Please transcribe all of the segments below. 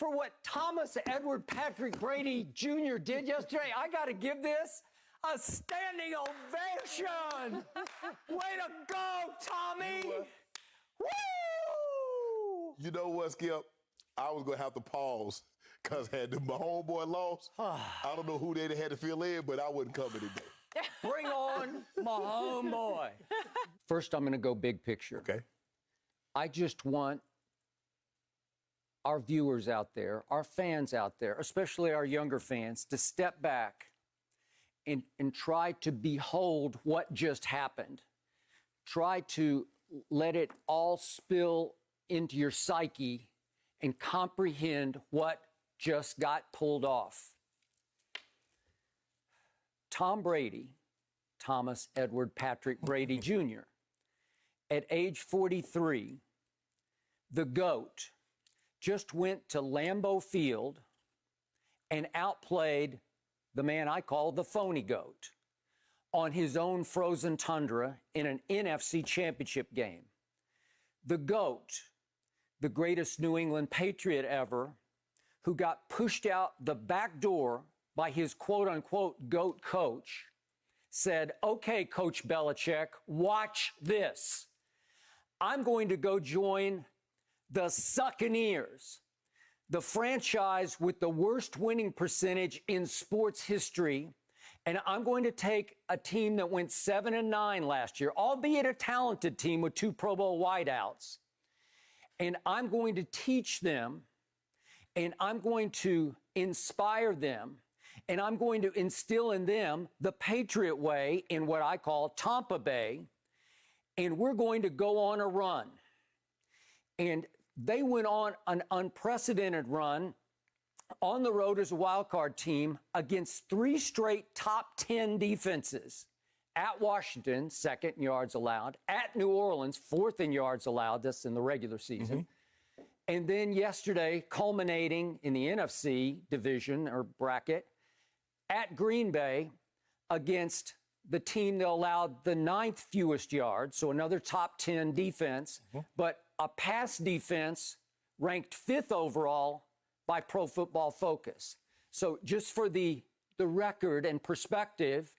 for what Thomas Edward Patrick Brady Jr. did yesterday. I got to give this a standing ovation. Way to go, Tommy. Woo! You know what, Skip? I was going to have to pause because had my homeboy lost, I don't know who they'd had to fill in, but I wouldn't come today. Bring on my homeboy. First, I'm going to go big picture. Okay. I just want our viewers out there, our fans out there, especially our younger fans, to step back and try to behold what just happened. Try to let it all spill into your psyche and comprehend what just got pulled off. Tom Brady, Thomas Edward Patrick Brady Jr., at age 43, the GOAT, just went to Lambeau Field and outplayed the man I call the phony GOAT on his own frozen tundra in an NFC championship game. The GOAT, the greatest New England Patriot ever, who got pushed out the back door by his quote-unquote GOAT coach, said, "Okay, Coach Belichick, watch this. I'm going to go join the Buccaneers, the franchise with the worst winning percentage in sports history, and I'm going to take a team that went 7-9 last year, albeit a talented team with 2 Pro Bowl wideouts, and I'm going to teach them, and I'm going to inspire them, and I'm going to instill in them the Patriot way in what I call Tampa Bay, and we're going to go on a run." And they went on an unprecedented run on the road as a wild card team against 3 straight top 10 defenses. At Washington, 2nd in yards allowed. At New Orleans, 4th in yards allowed. That's in the regular season. And then yesterday, culminating in the NFC division or bracket, at Green Bay against the team that allowed the 9th fewest yards, so another top 10 defense, but a pass defense ranked 5th overall by Pro Football Focus. So just for the record and perspective,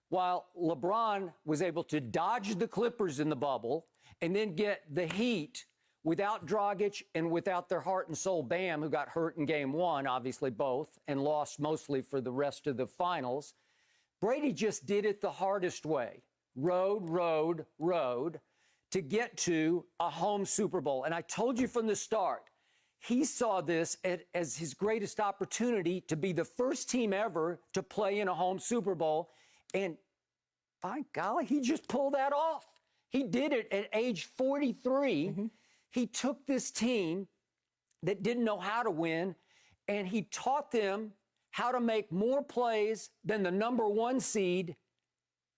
while LeBron was able to dodge the Clippers in the bubble and then get the Heat without Dragic and without their heart and soul Bam, who got hurt in game 1, obviously both, and lost mostly for the rest of the finals, Brady just did it the hardest way. Road, to get to a home Super Bowl. And I told you from the start, he saw this as his greatest opportunity to be the first team ever to play in a home Super Bowl. And by golly, he just pulled that off. He did it at age 43. He took this team that didn't know how to win, and he taught them how to make more plays than the number 1 seed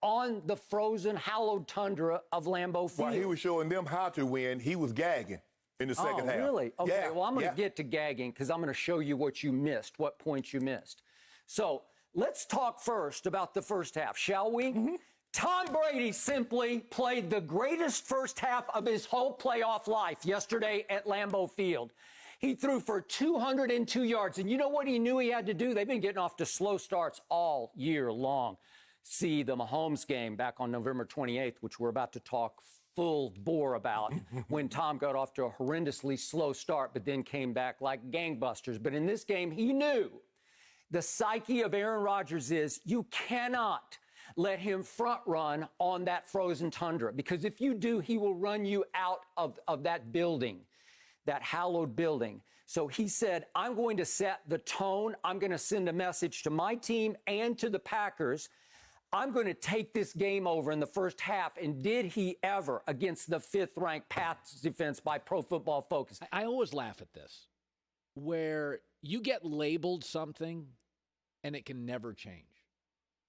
on the frozen, hallowed tundra of Lambeau Field. While he was showing them how to win, he was gagging in the second half. Oh, really? Okay, yeah, well, I'm going to get to gagging because I'm going to show you what you missed, what points you missed. So let's talk first about the first half, shall we? Tom Brady simply played the greatest first half of his whole playoff life yesterday at Lambeau Field. He threw for 202 yards. And you know what he knew he had to do? They've been getting off to slow starts all year long. See the Mahomes game back on November 28th, which we're about to talk full bore about, when Tom got off to a horrendously slow start, but then came back like gangbusters. But in this game, he knew the psyche of Aaron Rodgers is you cannot let him front run on that frozen tundra, because if you do, he will run you out of that building, that hallowed building. So he said, I'm going to set the tone. I'm going to send a message to my team and to the Packers. I'm going to take this game over in the first half. And did he ever, against the 5th-ranked pass defense by Pro Football Focus? I always laugh at this, where you get labeled something and it can never change.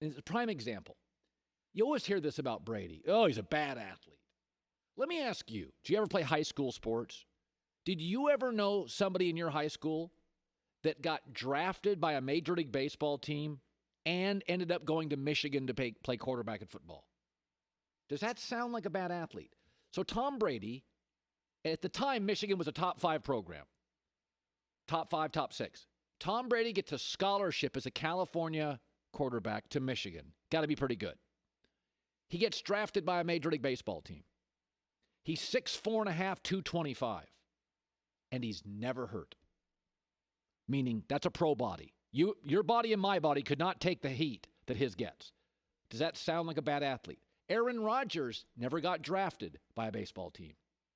And it's a prime example. You always hear this about Brady. Oh, he's a bad athlete. Let me ask you, did you ever play high school sports? Did you ever know somebody in your high school that got drafted by a Major League Baseball team and ended up going to Michigan to play quarterback in football? Does that sound like a bad athlete? So Tom Brady, at the time, Michigan was a top 5 program. top 5, top 6. Tom Brady gets a scholarship as a California quarterback to Michigan. Got to be pretty good. He gets drafted by a Major League Baseball team. He's 6'4.5", 225, and he's never hurt. Meaning that's a pro body. Your body and my body could not take the heat that his gets. Does that sound like a bad athlete? Aaron Rodgers never got drafted by a baseball team.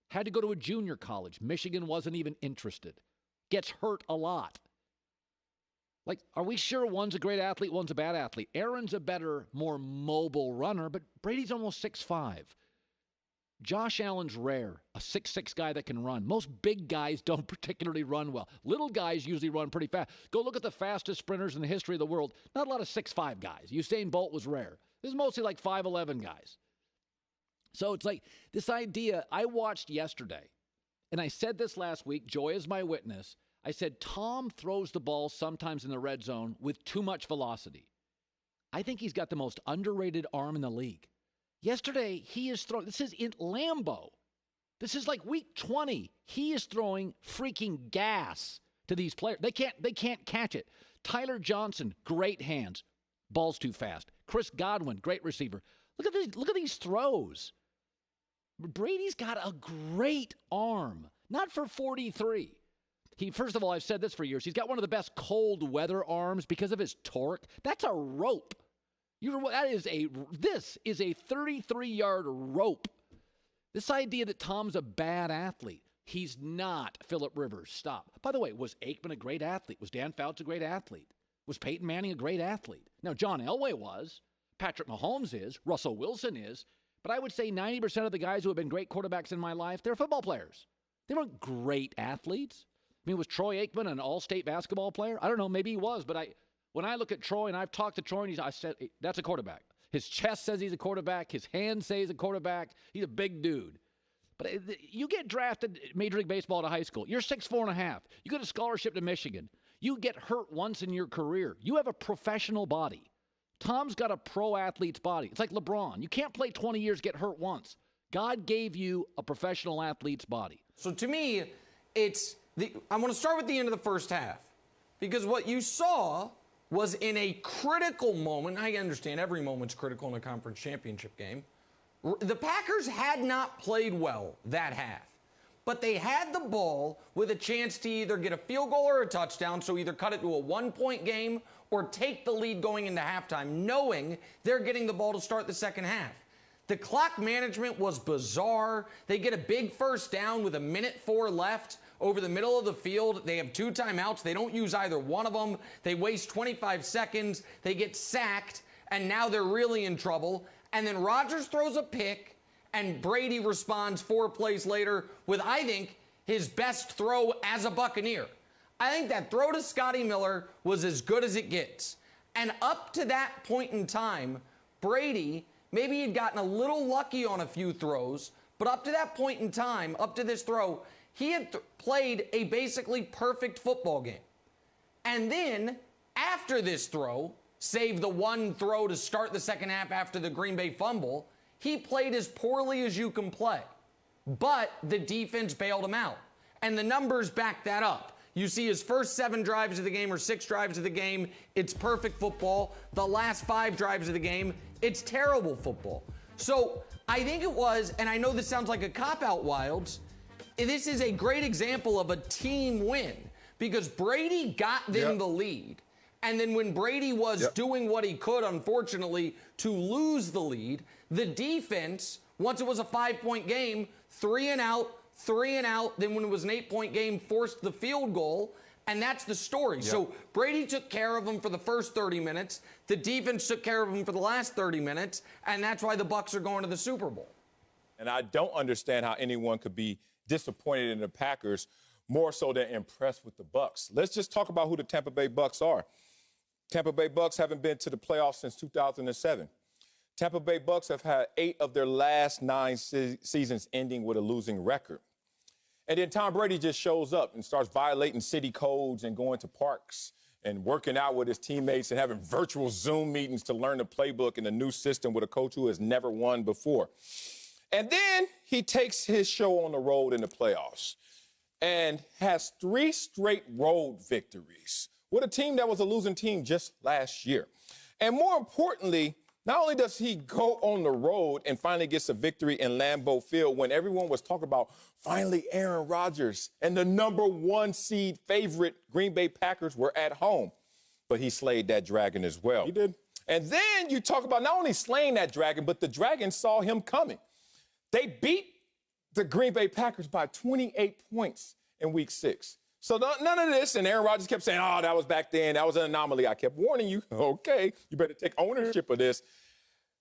Had to go to a junior college. Michigan wasn't even interested. Gets hurt a lot. Like, are we sure one's a great athlete, one's a bad athlete? Aaron's a better, more mobile runner, but Brady's almost 6'5". Josh Allen's rare, a 6'6" guy that can run. Most big guys don't particularly run well. Little guys usually run pretty fast. Go look at the fastest sprinters in the history of the world. Not a lot of 6'5" guys. Usain Bolt was rare. This is mostly like 5'11" guys. So it's like this idea I watched yesterday, and I said this last week, Joy is my witness. I said, Tom throws the ball sometimes in the red zone with too much velocity. I think he's got the most underrated arm in the league. Yesterday, he is throwing, this is in Lambeau. This is like week 20. He is throwing freaking gas to these players. They can't catch it. Tyler Johnson, great hands. Ball's too fast. Chris Godwin, great receiver. Look at these throws. Brady's got a great arm. Not for 43. First of all, I've said this for years. He's got one of the best cold weather arms because of his torque. That's a rope. This is a 33-yard rope. This idea that Tom's a bad athlete. He's not Phillip Rivers. Stop. By the way, was Aikman a great athlete? Was Dan Fouts a great athlete? Was Peyton Manning a great athlete? Now, John Elway was. Patrick Mahomes is. Russell Wilson is. But I would say 90% of the guys who have been great quarterbacks in my life, they're football players. They weren't great athletes. I mean, was Troy Aikman an all-state basketball player? I don't know. Maybe he was. But when I look at Troy, and I've talked to Troy, and I said, that's a quarterback. His chest says he's a quarterback. His hands say he's a quarterback. He's a big dude. But you get drafted Major League Baseball to high school. You're 6'4.5". You get a scholarship to Michigan. You get hurt once in your career. You have a professional body. Tom's got a pro athlete's body. It's like LeBron. You can't play 20 years, get hurt once. God gave you a professional athlete's body. So to me, I want to start with the end of the first half. Because what you saw was in a critical moment. I understand every moment's critical in a conference championship game. The Packers had not played well that half. But they had the ball with a chance to either get a field goal or a touchdown, so either cut it to a one-point game or take the lead going into halftime, knowing they're getting the ball to start the second half. The clock management was bizarre. They get a big first down with 1:04 left over the middle of the field. They have 2 timeouts. They don't use either one of them. They waste 25 seconds. They get sacked, and now they're really in trouble. And then Rodgers throws a pick, and Brady responds 4 plays later with, I think, his best throw as a Buccaneer. I think that throw to Scotty Miller was as good as it gets. And up to that point in time, Brady, maybe he'd gotten a little lucky on a few throws, but up to that point in time, up to this throw, he had played a basically perfect football game. And then, after this throw, save the one throw to start the second half after the Green Bay fumble, he played as poorly as you can play. But the defense bailed him out. And the numbers back that up. You see his first 7 drives of the game or 6 drives of the game, it's perfect football. The last 5 drives of the game, it's terrible football. So I think it was, and I know this sounds like a cop-out, Wilds, this is a great example of a team win because Brady got them the lead. And then when Brady was doing what he could, unfortunately, to lose the lead, the defense, once it was a 5-point game, 3 and out, then when it was an 8-point game, forced the field goal, and that's the story. So Brady took care of him for the first 30 minutes. The defense took care of him for the last 30 minutes, and that's why the Bucs are going to the Super Bowl. And I don't understand how anyone could be disappointed in the Packers more so than impressed with the Bucs. Let's just talk about who the Tampa Bay Bucs are. Tampa Bay Bucs haven't been to the playoffs since 2007. Tampa Bay Bucs have had 8 of their last 9 seasons ending with a losing record. And then Tom Brady just shows up and starts violating city codes and going to parks and working out with his teammates and having virtual Zoom meetings to learn the playbook in a new system with a coach who has never won before. And then he takes his show on the road in the playoffs. and has 3 straight road victories with a team that was a losing team just last year. And more importantly, not only does he go on the road and finally gets a victory in Lambeau Field when everyone was talking about finally Aaron Rodgers and the #1 seed favorite Green Bay Packers were at home, but he slayed that dragon as well. He did. And then you talk about not only slaying that dragon, but the dragon saw him coming. They beat the Green Bay Packers by 28 points in week 6. So none of this, and Aaron Rodgers kept saying, oh, that was back then. That was an anomaly. I kept warning you. Okay, you better take ownership of this.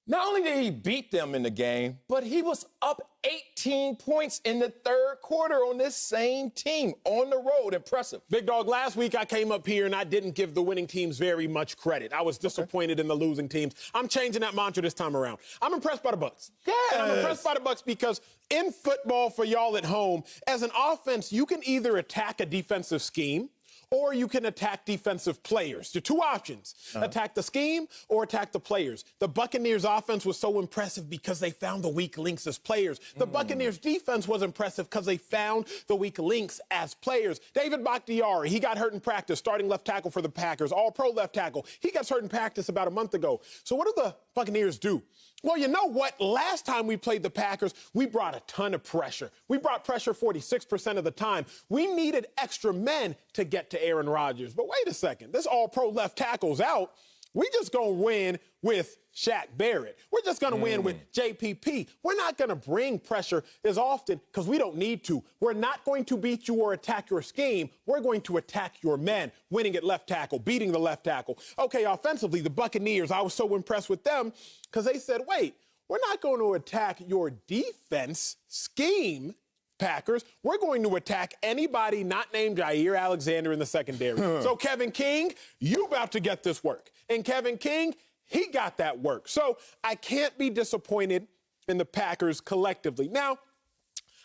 Not only did he beat them in the game, but he was up 18 points in the 3rd quarter on this same team on the road. Impressive. Big Dog, last week I came up here and I didn't give the winning teams very much credit. I was disappointed in the losing teams. I'm changing that mantra this time around. I'm impressed by the Bucs. Yes. And I'm impressed by the Bucs because in football, for y'all at home, as an offense, you can either attack a defensive scheme or you can attack defensive players. The 2 options, attack the scheme or attack the players. The Buccaneers offense was so impressive because they found the weak links as players. The Buccaneers defense was impressive because they found the weak links as players. David Bakhtiari, he got hurt in practice, starting left tackle for the Packers, all-pro left tackle. He got hurt in practice about a month ago. So what do the Buccaneers do? Well, you know what? Last time we played the Packers, we brought a ton of pressure. We brought pressure 46% of the time. We needed extra men to get to Aaron Rodgers. But wait a second. This all-pro left tackle's out. We just going to win with Shaq Barrett. We're just going to win with JPP. We're not going to bring pressure as often because we don't need to. We're not going to beat you or attack your scheme. We're going to attack your men, winning at left tackle, beating the left tackle. Okay, offensively, the Buccaneers, I was so impressed with them because they said, wait, we're not going to attack your defense scheme, Packers. We're going to attack anybody not named Jair Alexander in the secondary. So Kevin King, you about to get this work. And Kevin King, he got that work. So I can't be disappointed in the Packers collectively. Now,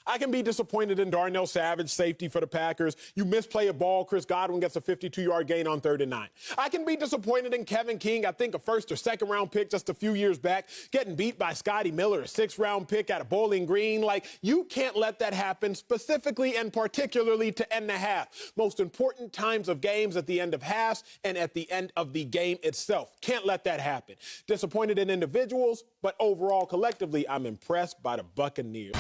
I can be disappointed in Darnell Savage, safety for the Packers. You misplay a ball, Chris Godwin gets a 52-yard gain on 3rd and 9. I can be disappointed in Kevin King, I think a 1st or 2nd round pick just a few years back, getting beat by Scotty Miller, a 6th round pick at a Bowling Green. Like, you can't let that happen, specifically and particularly to end the half. Most important times of games at the end of halves and at the end of the game itself. Can't let that happen. Disappointed in individuals, but overall, collectively, I'm impressed by the Buccaneers.